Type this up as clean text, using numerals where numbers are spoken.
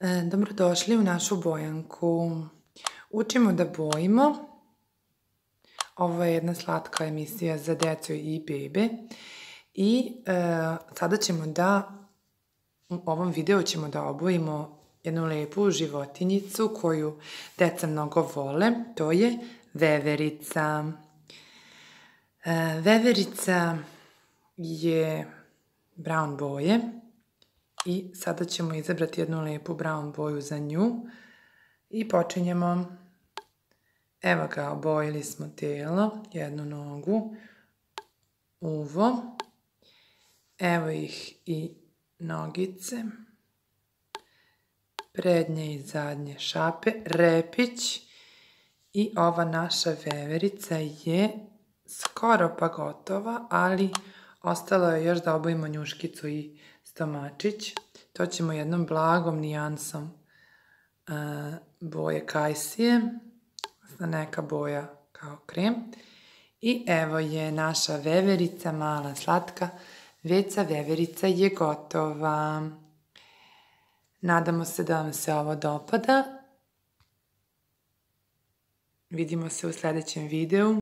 Dobrodošli u našu bojanku. Učimo da bojimo. Ovo je jedna slatka emisija za decu i bebe. I sada ćemo u ovom videu ćemo da obojimo jednu lepu životinjicu koju deca mnogo vole. To je veverica. Veverica je brown boje. I sada ćemo izabrati jednu lepu brown boju za nju i počinjemo. Evo ga, obojili smo telo, jednu nogu, uvo, evo ih i nogice, prednje i zadnje šape, repić i ova naša veverica je skoro pa gotova, ali ostalo je još da obojimo njuškicu i stomačić. To ćemo jednom blagom nijansom boje kajsije, neka boja kao krem. I evo je naša veverica, mala slatka, veca veverica je gotova. Nadamo se da vam se ovo dopada. Vidimo se u sljedećem videu.